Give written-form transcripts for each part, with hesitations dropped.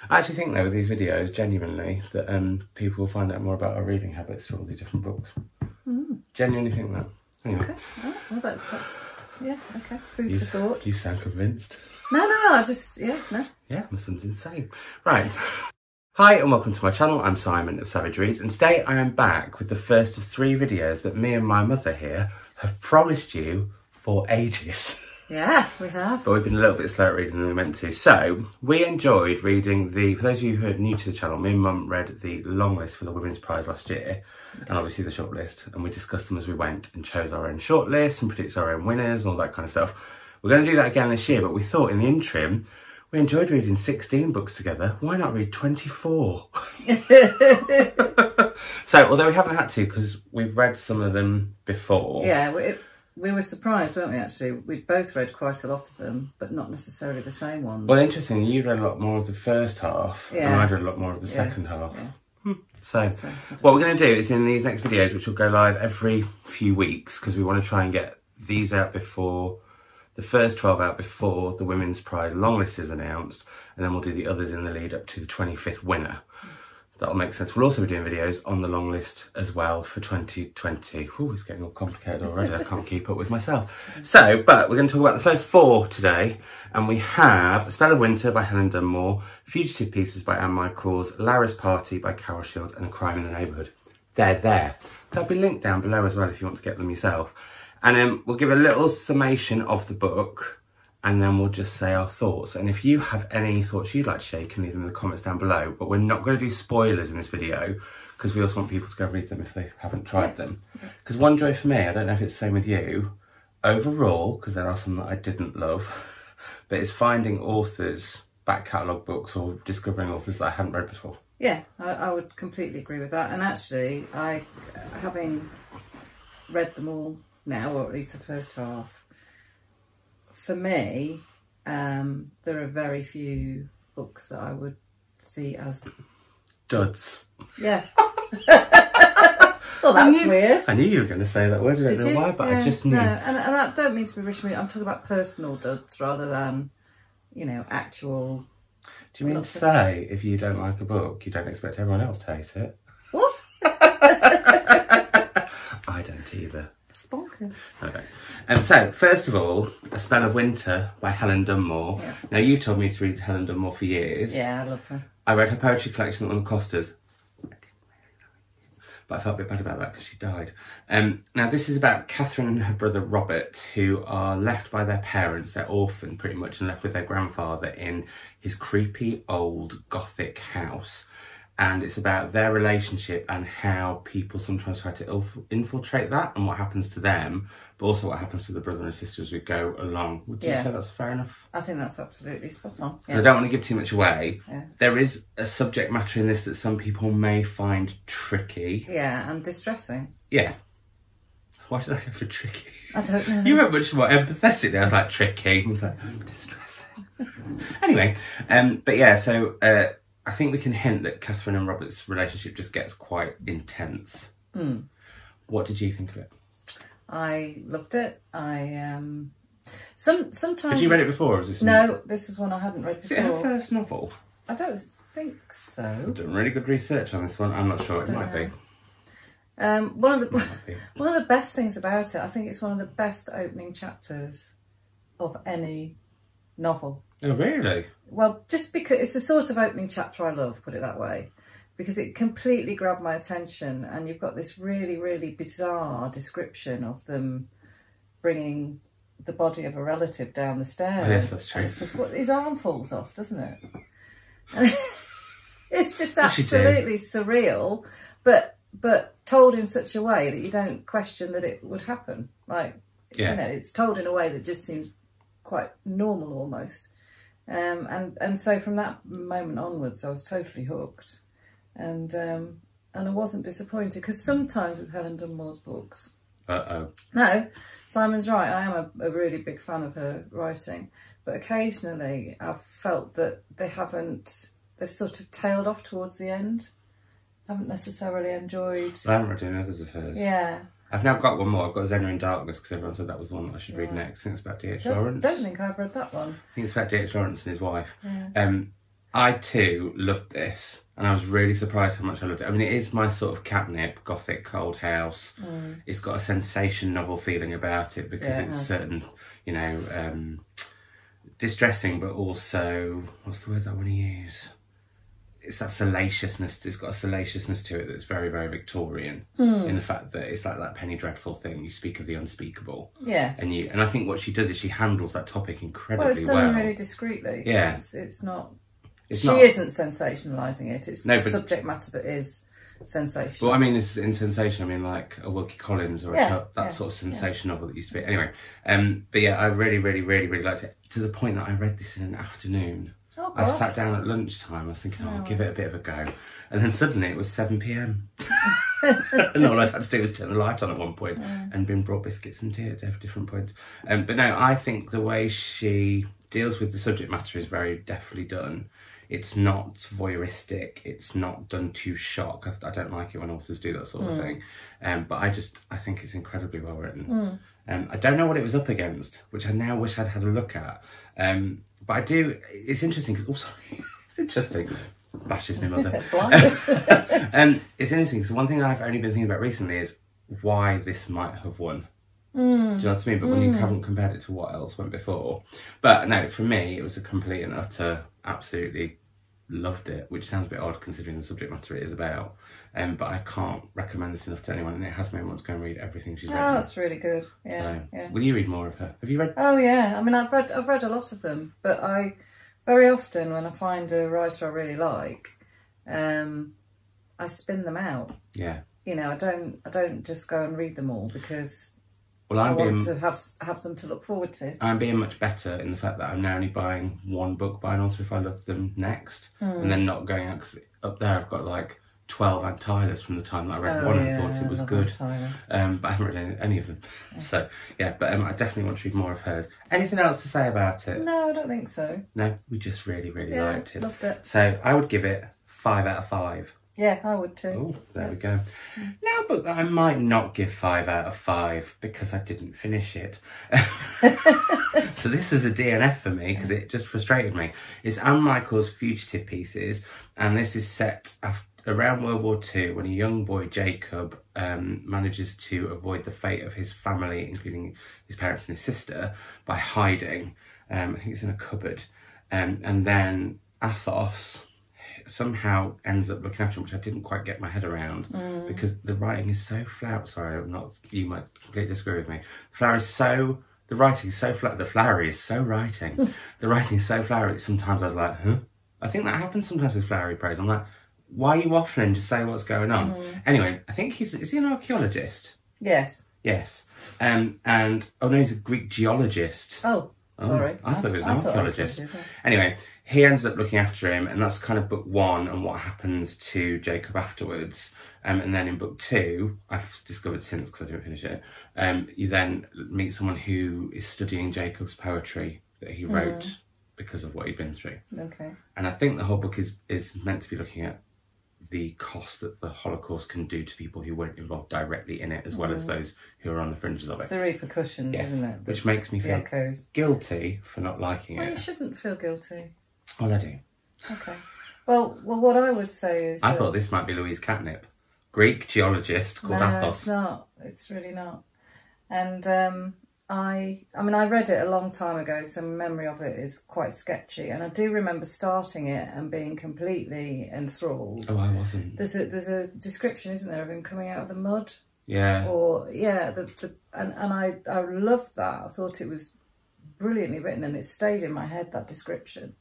I actually think though with these videos, genuinely, that people will find out more about our reading habits for all these different books. Genuinely think that. Anyway. Okay. Oh, well, that's yeah. Okay. Food for thought. You sound convinced. No. I just no. Yeah, my son's insane. Right. Hi and welcome to my channel. I'm Simon of Savage Reads, and today I am back with the first of 3 videos that me and my mother here have promised you for ages. Yeah, we have. But we've been a little bit slow at reading than we meant to. So, we enjoyed reading for those of you who are new to the channel, me and Mum read the long list for the Women's Prize last year, and obviously the short list, and we discussed them as we went and chose our own short list and predicted our own winners and all that kind of stuff. We're going to do that again this year, but we thought in the interim, we enjoyed reading 16 books together. Why not read 24? So, although we haven't had to, because we've read some of them before. Yeah, we were surprised, weren't we, actually? We'd both read quite a lot of them, but not necessarily the same ones. Well, interesting, you read a lot more of the first half, and I read a lot more of the second half. Yeah. So, what we're going to do is in these next videos, which will go live every few weeks, because we want to try and get these out before, the first 12 out before the Women's Prize long list is announced, and then we'll do the others in the lead up to the 25th winner. That'll make sense. We'll also be doing videos on the long list as well for 2020. Oh, it's getting all complicated already. I can't keep up with myself. So, but we're going to talk about the first 4 today. And we have A Spell of Winter by Helen Dunmore, Fugitive Pieces by Anne Michaels, Lara's Party by Carol Shields, and A Crime in the Neighbourhood. They're there. They'll be linked down below as well if you want to get them yourself. And then we'll give a little summation of the book, and then we'll just say our thoughts. And if you have any thoughts you'd like to share, you can leave them in the comments down below. But we're not going to do spoilers in this video, because we also want people to go read them if they haven't tried them. Because one joy for me, I don't know if it's the same with you, overall, because there are some that I didn't love, but it's finding authors, back catalogue books, or discovering authors that I hadn't read before. Yeah, I would completely agree with that. And actually, having read them all now, or at least the first half, for me, there are very few books that I would see as duds. Yeah. Well, that's weird. I knew you were going to say that word. I don't know why, but I just knew. No, and I don't mean to be rich. I'm talking about personal duds rather than, actual. Do you mean to say if you don't like a book, you don't expect everyone else to hate it? What? I don't either. It's bonkers. Okay. So, first of all, A Spell of Winter by Helen Dunmore. Yeah. Now, you've told me to read Helen Dunmore for years. Yeah, I love her. I read her poetry collection on the Costas. I didn't really like it, but I felt a bit bad about that because she died. Now, this is about Catherine and her brother Robert, who are left by their parents. They're orphaned, pretty much, and left with their grandfather in his creepy old Gothic house. And it's about their relationship and how people sometimes try to infiltrate that and what happens to them, but also what happens to the brother and sister as we go along. Would you say that's fair enough? I think that's absolutely spot on. Yeah. I don't want to give too much away. Yeah. There is a subject matter in this that some people may find tricky. Yeah, and distressing. Yeah. Why did I go for tricky? I don't know. You went much more empathetic there. I was like, tricky. I was like, distressing. Anyway, but yeah, so... I think we can hint that Catherine and Robert's relationship just gets quite intense. What did you think of it? I loved it. Sometimes. Had you read it before? Or was this no, this was one I hadn't read before. Is it her first novel? I don't think so. I've done really good research on this one. I'm not sure. It might be. One of the best things about it, I think it's one of the best opening chapters of any novel. Oh, really? Well, just because it's the sort of opening chapter I love, put it that way, because it completely grabbed my attention, and you've got this really, really bizarre description of them bringing the body of a relative down the stairs. Oh, yes, that's true. And it's just what his arm falls off, doesn't it? And it's just absolutely surreal, but told in such a way that you don't question that it would happen. Like, it's told in a way that just seems quite normal almost. And so from that moment onwards, I was totally hooked, and I wasn't disappointed, because sometimes with Helen Dunmore's books, no, Simon's right. I am a really big fan of her writing, but occasionally I've felt that they've sort of tailed off towards the end. I haven't necessarily enjoyed. I haven't read any others of hers. Yeah. I've now got one more. I've got Xena in Darkness, because everyone said that was the one that I should read next. I think it's about D.H. Lawrence. I don't think I've read that one. I think it's about D.H. Lawrence and his wife. Yeah. I too loved this, and I was really surprised how much I loved it. I mean, it is my sort of catnip, gothic, old house. It's got a sensation novel feeling about it because it's certain, you know, distressing, but also, what's the word that I want to use? It's that salaciousness. It's got a salaciousness to it that's very, very Victorian in the fact that it's like that Penny Dreadful thing. You speak of the unspeakable. Yes. And I think what she does is she handles that topic incredibly well. Well, it's done really discreetly. Yeah. It's not... She isn't sensationalising it. It's the subject matter that is sensational. Well, I mean, it's in sensation. I mean, like a Wilkie Collins or that sort of sensation novel that used to be. Anyway, but yeah, I really, really, really, really liked it, to the point that I read this in an afternoon. Oh, I sat down at lunchtime. I was thinking, I'll give it a bit of a go, and then suddenly it was 7 p.m. and all I'd had to do was turn the light on at one point, and been brought biscuits and tea at different points. But no, I think the way she deals with the subject matter is very deftly done. It's not voyeuristic. It's not done to shock. I don't like it when authors do that sort of thing. But I think it's incredibly well written. I don't know what it was up against, which I now wish I'd had a look at. But I do. It's interesting because it's interesting. Bashes my mother. It's interesting because one thing I've only been thinking about recently is why this might have won. Do you know what I mean? But when you haven't compared it to what else went before. But no, for me, it was a complete and utter, absolutely loved it, which sounds a bit odd considering the subject matter it is about. But I can't recommend this enough to anyone, and it has made me want to go and read everything she's written. Oh, that's really good. Yeah, so, will you read more of her? Have you read? Oh yeah, I mean, I've read a lot of them, but I very often when I find a writer I really like, I spin them out. Yeah. You know, I don't just go and read them all because. Well, I want to have them to look forward to. I'm being much better in the fact that I'm now only buying one book by an author if I love them next, and then not going out, because up there I've got like 12 Ag Tylers from the time that I read one and thought it was good. But I haven't read any of them. So, yeah, but I definitely want to read more of hers. Anything else to say about it? No, I don't think so. No, we just really, really liked it. Loved it. So I would give it 5 out of 5. Yeah, I would too. Oh, there we go. Now, but that I might not give 5 out of 5 because I didn't finish it. So this is a DNF for me because it just frustrated me. It's Anne Michael's Fugitive Pieces, and this is set around World War II when a young boy, Jacob, manages to avoid the fate of his family, including his parents and his sister, by hiding. I think it's in a cupboard. And then Athos somehow ends up looking after him, which I didn't quite get my head around because the writing is so flat. Sorry, you might completely disagree with me. The writing is so flat. The flowery is so writing. The writing is so flowery. Sometimes I was like, huh? I think that happens sometimes with flowery prose. I'm like, why are you waffling? Just say what's going on. Anyway, I think is he an archaeologist? Yes. Yes. And oh no, he's a Greek geologist. Oh, sorry. I thought he was an archaeologist. Anyway, he ends up looking after him, and that's kind of book 1 and what happens to Jacob afterwards. And then in book 2, I've discovered since because I didn't finish it, you then meet someone who is studying Jacob's poetry that he wrote because of what he'd been through. Okay. And I think the whole book is meant to be looking at the cost that the Holocaust can do to people who weren't involved directly in it, as well as those who are on the fringes of it. It's the repercussions, isn't it? Which makes me feel guilty for not liking it. You shouldn't feel guilty. Well, I do. Okay. Well, what I would say is... I thought this might be Louise Catnip. Greek geologist called Athos. No, it's not. It's really not. And I mean, I read it a long time ago, so my memory of it is quite sketchy. And I do remember starting it and being completely enthralled. Oh, I wasn't. There's a description, isn't there, of him coming out of the mud? Yeah. Or, yeah, and I loved that. I thought it was brilliantly written, and it stayed in my head, that description.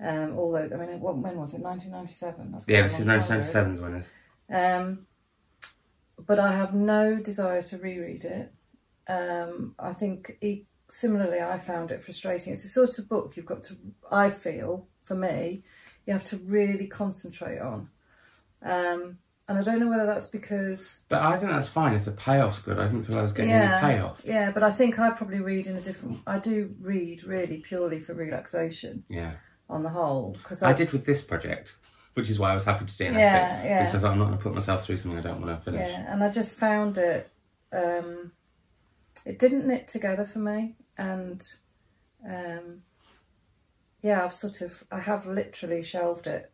Although, I mean, when was it? 1997? Yeah, this is 1997's when but I have no desire to reread it. I think similarly, I found it frustrating. It's the sort of book you've got to, I feel, for me, you have to really concentrate on. And I don't know whether that's because... But I think that's fine if the payoff's good. I didn't feel I was getting any payoff. Yeah, but I think I probably read in a different... I do read really purely for relaxation. Yeah. On the whole. Cause I did with this project, which is why I was happy to do it. Yeah. Because I thought I'm not going to put myself through something I don't want to finish. Yeah, and I just found it... it didn't knit together for me, and yeah, I have literally shelved it.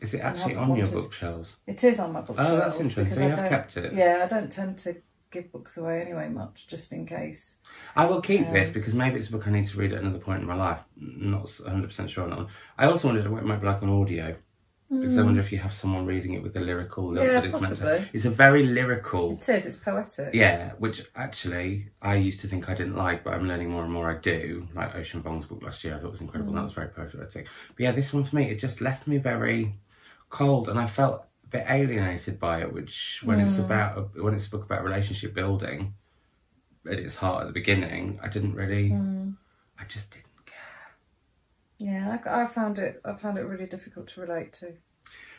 Is it actually on your bookshelves? It is on my bookshelves. Oh, that's interesting. So you have kept it? Yeah, I don't tend to give books away anyway much, just in case. I will keep this because maybe it's a book I need to read at another point in my life. Not 100% sure on that one. I also wondered what it might be like on audio. Because I wonder if you have someone reading it with the lyrical lilt that it's meant to. It's a very lyrical. It is. It's poetic. Yeah, which actually I used to think I didn't like, but I'm learning more and more I do. Like Ocean Vuong's book last year, I thought was incredible. And that was very poetic. But yeah, this one for me, it just left me very cold, and I felt a bit alienated by it. Which when it's a book about relationship building at its heart at the beginning, I didn't really. I just didn't. Yeah, I found it really difficult to relate to.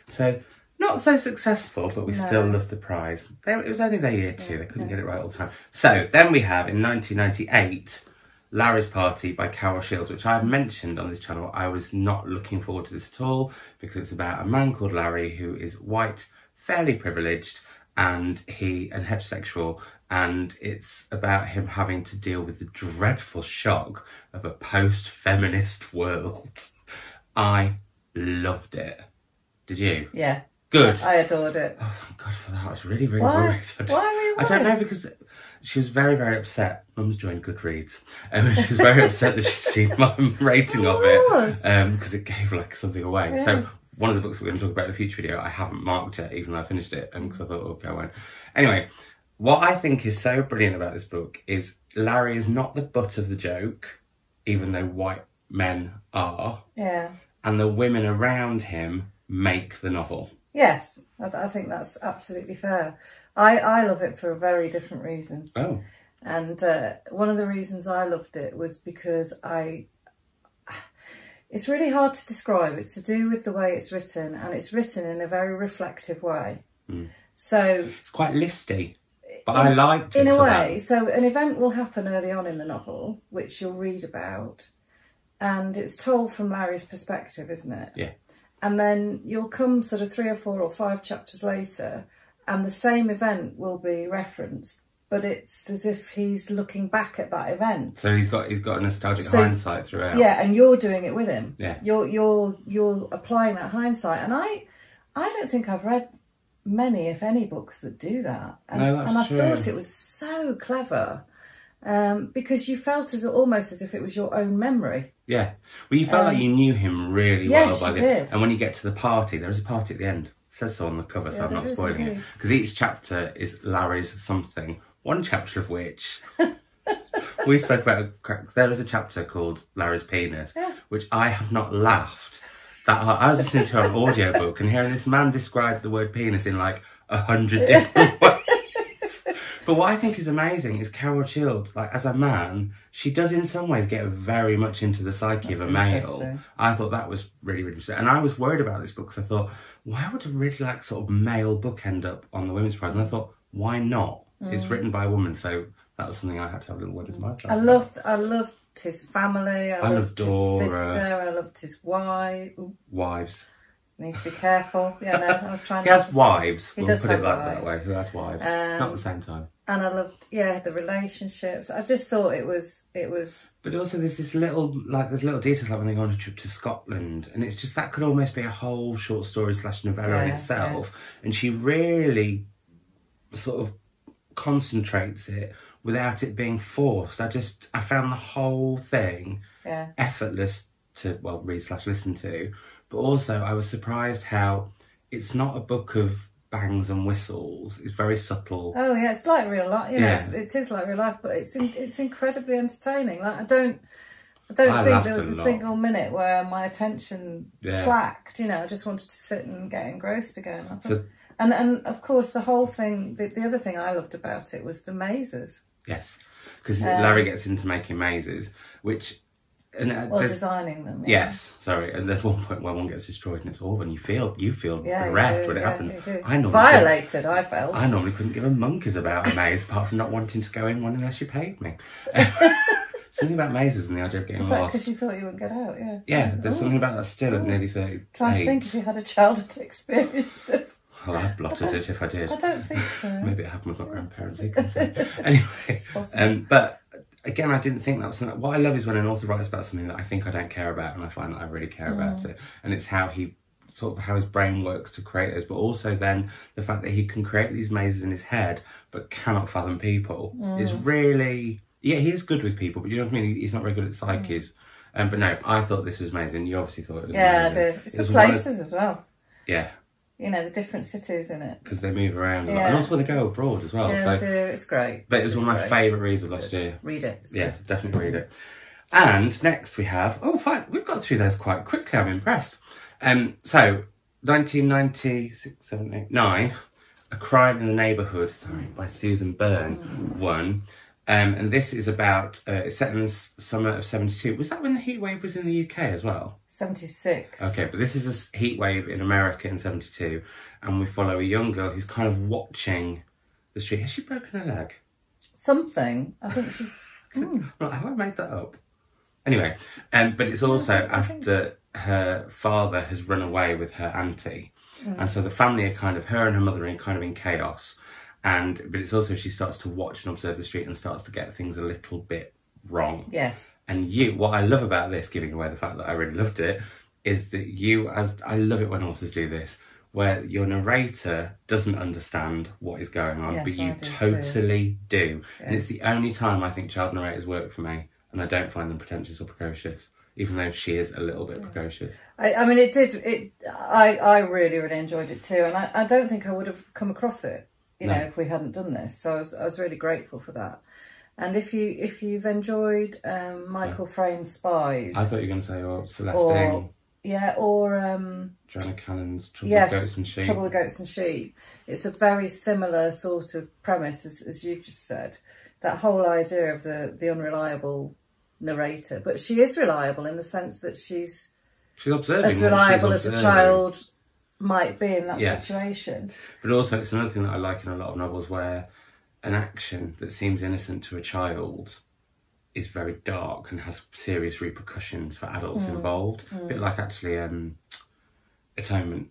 So, not so successful, but we still loved the prize. It was only their year 2, they couldn't get it right all the time. So, then we have, in 1998, Larry's Party by Carol Shields, which I've mentioned on this channel. I was not looking forward to this at all, because it's about a man called Larry who is white, fairly privileged, and heterosexual, and it's about him having to deal with the dreadful shock of a post-feminist world. I loved it. Did you? Yeah. Good. I adored it. Oh, thank God for that. I was really, really worried. Why were you worried? I don't know, because she was very, very upset. Mum's joined Goodreads. She was very upset that she'd seen my rating of it. Because it gave like something away. Yeah. So one of the books we're going to talk about in a future video, I haven't marked yet, even though I finished it, because I thought, okay, I won't. Anyway, what I think is so brilliant about this book is Larry is not the butt of the joke, even though white men are. Yeah. And the women around him make the novel. Yes, I think that's absolutely fair. I love it for a very different reason. Oh. And one of the reasons I loved it was because it's really hard to describe. It's to do with the way it's written, and it's written in a very reflective way. So it's quite listy, but I liked it in a for way. that. So an event will happen early on in the novel, which you'll read about, and it's told from Larry's perspective, isn't it? Yeah. And then you'll come sort of 3 or 4 or 5 chapters later, and the same event will be referenced, but it's as if he's looking back at that event. So he's got a nostalgic hindsight throughout. Yeah, and you're doing it with him. Yeah. You're applying that hindsight, and I don't think I've read many, if any, books that do that. And, no, that's true. I thought it was so clever. Because you felt almost as if it was your own memory. Yeah. Well, you felt like you knew him really well by the end. And when you get to the party, there is a party at the end. It says so on the cover, so I'm not spoiling it. Because each chapter is Larry's something. One chapter of which we spoke about. There is a chapter called Larry's Penis, which I have not laughed that hard. I was listening to an audiobook and hearing this man describe the word penis in like 100 different ways. But what I think is amazing is Carol Shields, like as a man, she does in some ways get very much into the psyche of a male. I thought that was really, really interesting. And I was worried about this book because I thought, why would a really like sort of male book end up on the Women's Prize? And I thought, why not? It's written by a woman, so that was something I had to have a little word with my family. I loved his family. I loved Dora. His sister. I loved his wives. Need to be careful. Yeah, no, I was trying. He has wives. He does put have it like wives. That way. Who has wives? Not at the same time. And I loved, the relationships. I just thought it was. But also, there's this little, there's little details like when they go on a trip to Scotland, and it's just that could almost be a whole short story / novella in itself. Yeah. And she really sort of concentrates it without it being forced. I found the whole thing effortless to read / listen to. But also, I was surprised how it's not a book of bangs and whistles. It's very subtle. Oh yeah, it's like real life. It is like real life, but it's incredibly entertaining. Like I don't think there was a single minute where my attention slacked. I just wanted to sit and get engrossed again. And of course, the whole thing. The other thing I loved about it was the mazes. Yes, because Larry gets into making mazes, which. Designing them. Yes, sorry. And there's one point where one gets destroyed and it's all when you feel bereft when it happens. Violated, I felt. I normally couldn't give a monkey's about a maze apart from not wanting to go in one unless you paid me. Something about mazes and the idea of getting lost. Because you thought you wouldn't get out, Yeah, there's something about that still at nearly 30. Trying to think if you had a childhood experience of... Well, I've blotted it if I did. I don't think so. Maybe it happened with my grandparents, you can say. Anyway, it's possible. But again, I didn't think that was something. What I love is when an author writes about something that I think I don't care about, and I find that I really care about it, and it's how he sort of how his brain works to create those, but also then the fact that he can create these mazes in his head but cannot fathom people is really, he is good with people, but you know what I mean, he's not very good at psyches. But no, I thought this was amazing. You obviously thought it was amazing. I did. It's the places as well. Yeah. You know, the different cities in it. Because they move around a lot. And also when they go abroad as well. Yeah, they do. It's great. But it was one of my favourite reads of last year. Read it. It's good. Definitely read it. And next we have, fine, we've got through those quite quickly. I'm impressed. So, 1996, 7, 8, 9, A Crime in the Neighbourhood, by Susan Byrne, won. And this is about, it's set in the summer of 72. Was that when the heatwave was in the UK as well? 76. Okay, but this is a heatwave in America in 72. And we follow a young girl who's kind of watching the street. Has she broken her leg? Something. I think she's... Right, have I made that up? Anyway, but it's also after her father has run away with her auntie. And so the family are kind of, her and her mother are kind of in chaos. But it's also she starts to watch and observe the street and starts to get things a little bit wrong. Yes. And what I love about this, giving away the fact that I really loved it, is that I love it when authors do this, where your narrator doesn't understand what is going on, but you totally do. Yeah. And it's the only time I think child narrators work for me, and I don't find them pretentious or precocious, even though she is a little bit precocious. I mean, I really, really enjoyed it too, and I don't think I would have come across it, you know, if we hadn't done this. So I was really grateful for that. And if you've enjoyed Michael Frayn's Spies, I thought you were going to say Celeste Ng. Or Joanna Cannon's Trouble with Goats and Sheep. Trouble with Goats and Sheep. It's a very similar sort of premise as you've just said. That whole idea of the unreliable narrator, but she is reliable in the sense that she's observing, as reliable as a child might be in that situation. But also, it's another thing that I like in a lot of novels where an action that seems innocent to a child is very dark and has serious repercussions for adults involved. A bit like actually Atonement.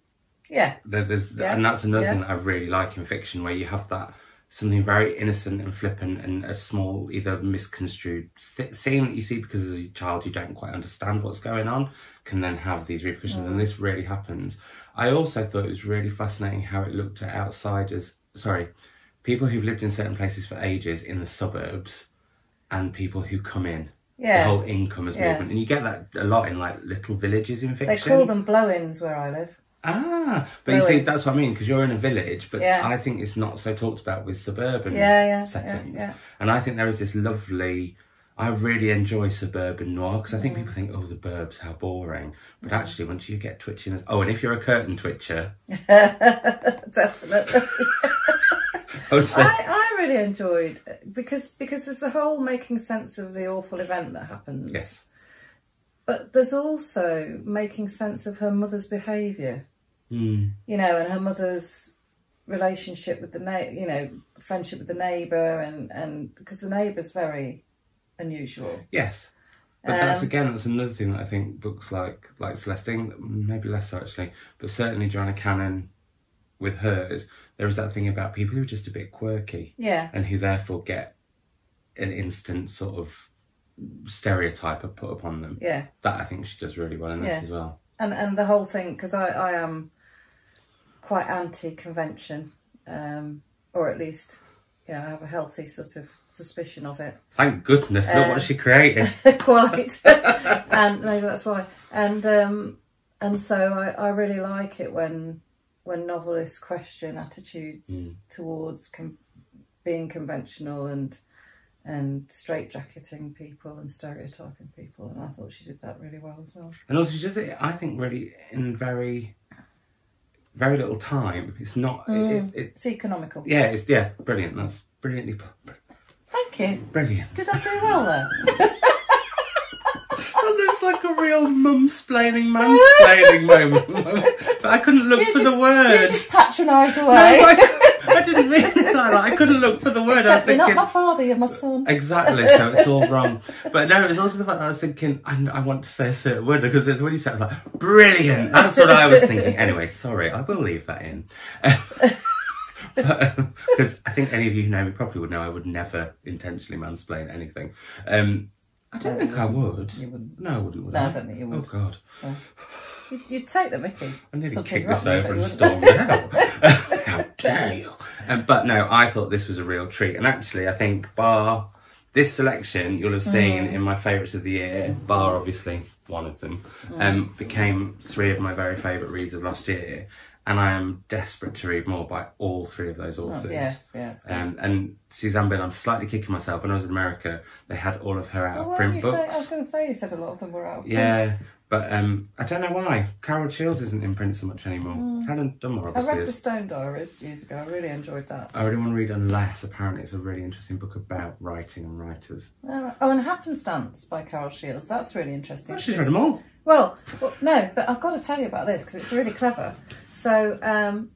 Yeah. And that's another thing that I really like in fiction, where you have that something very innocent and flippant and a small, either misconstrued scene that you see because as a child you don't quite understand what's going on, can then have these repercussions. And this really happens. I also thought it was really fascinating how it looked at people who've lived in certain places for ages in the suburbs and people who come in. Yes. The whole income as movement. And you get that a lot in like little villages in fiction. They call them blow-ins where I live. But you see, that's what I mean, because you're in a village, but I think it's not so talked about with suburban settings. Yeah. And I think there is this lovely, I really enjoy suburban noir, because I think people think, the burbs, how boring. But actually, once you get twitching, and if you're a curtain twitcher. Definitely. I really enjoyed it because there's the whole making sense of the awful event that happens. Yes. But there's also making sense of her mother's behaviour, you know, and her mother's relationship with friendship with the neighbour, and because the neighbour's very unusual. Yes, but that's another thing that I think books like Celeste Ng, maybe less so actually, but certainly Joanna Cannon with hers, there is that thing about people who are just a bit quirky, and who therefore get an instant sort of stereotype put upon them. Yeah, that I think she does really well in this as well. And the whole thing, because I am quite anti-convention, or at least, I have a healthy sort of suspicion of it. Thank goodness! Look what she created. Quite, and maybe that's why. And so I really like it when novelists question attitudes towards being conventional and straitjacketing people and stereotyping people, and I thought she did that really well as well. And also she does it, I think, really in very, very little time. It's not... it's economical. Yeah, brilliant. That's brilliantly put. Thank you. Brilliant. Did I do well there? That looks like a real mum-splaining, mansplaining moment. But I couldn't look for the word. You just patronise away. No, I didn't mean it like that. I couldn't look for the word. Except I was thinking, you're not my father, you're my son. Exactly, so it's all wrong. But no, it was also the fact that I was thinking, I want to say a certain word, because it's when you said it, I was like, brilliant. That's what I was thinking. Anyway, sorry, I will leave that in. Because I think any of you who know me properly would know I would never intentionally mansplain anything. I don't think I would. You wouldn't. No, I wouldn't. Would No, I? I don't think you would. Oh God. No. You'd take the mickey. I nearly Something kicked this wrong with over it, and you stormed out. How dare you? But no, I thought this was a real treat. And actually, I think bar this selection, you'll have seen in my favourites of the year, bar obviously one of them, became 3 of my very favourite reads of last year. And I am desperate to read more by all 3 of those authors. Yes. And Suzanne Bin, I'm slightly kicking myself. When I was in America, they had all of her out of print books. I was going to say, you said a lot of them were out of print. Yeah, but I don't know why. Carol Shields isn't in print so much anymore. Helen Dunmore I obviously read The is. Stone Diaries years ago. I really enjoyed that. I really want to read Unless. Apparently it's a really interesting book about writing and writers. Oh, and Happenstance by Carol Shields. That's really interesting. Oh, she's read them all. Well, no, but I've got to tell you about this because it's really clever. So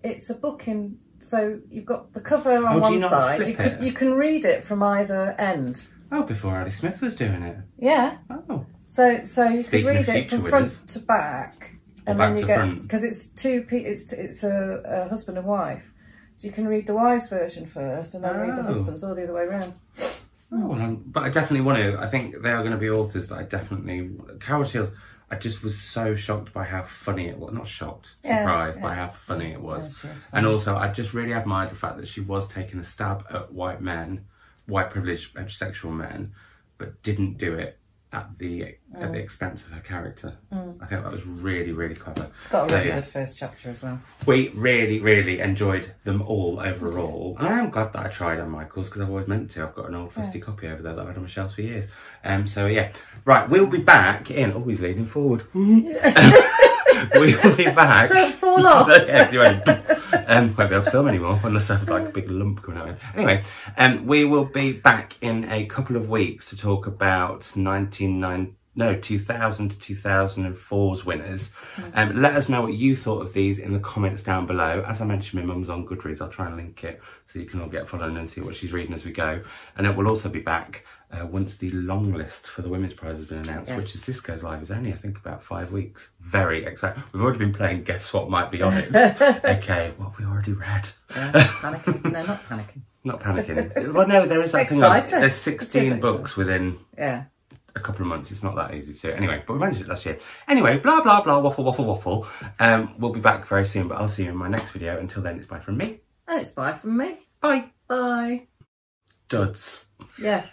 it's a book in... So you've got the cover on one side. You can read it from either end. Oh, before Ali Smith was doing it. Yeah. Oh. So you can Speaking read of it from future front winners. to back, and back then you to get front. because it's a husband and wife, so you can read the wife's version first, and then read the Oh. husband's, or the other way around. Oh, well, but I definitely want to. I think they are going to be authors that I definitely... Carol Shields, I just was so shocked by how funny it was. Not shocked, surprised by how funny it was. Yeah, she is funny. And also, I just really admired the fact that she was taking a stab at white men, white privileged heterosexual men, but didn't do it at the expense of her character. I think that was really, really clever. It's got a really good first chapter as well. We really, really enjoyed them all overall. And I am glad that I tried on Michael's because I've always meant to. I've got an old fusty copy over there that I've had on my shelves for years. So yeah. Right, we'll be back in... Oh, he's leaning forward. We'll be back... Don't fall off! Yeah, you're ready. Won't be able to film anymore unless I have like a big lump coming out. Anyway, we will be back in a couple of weeks to talk about 2000 to 2004's winners. Let us know what you thought of these in the comments down below. As I mentioned, my mum's on Goodreads. I'll try and link it so you can all get following and see what she's reading as we go. And it will also be back once the long list for the Women's Prize has been announced, which is this goes live is only, I think, about 5 weeks. Very exciting. We've already been playing Guess What Might Be on it. Okay, what have we already read? Panicking. No, not panicking. Not panicking. Well, no, there is that thing. There's 16 books within a couple of months. It's not that easy to. Anyway, but we managed it last year. Anyway, blah, blah, blah, waffle, waffle, waffle. We'll be back very soon, but I'll see you in my next video. Until then, it's bye from me. And it's bye from me. Bye. Bye. Duds. Yeah.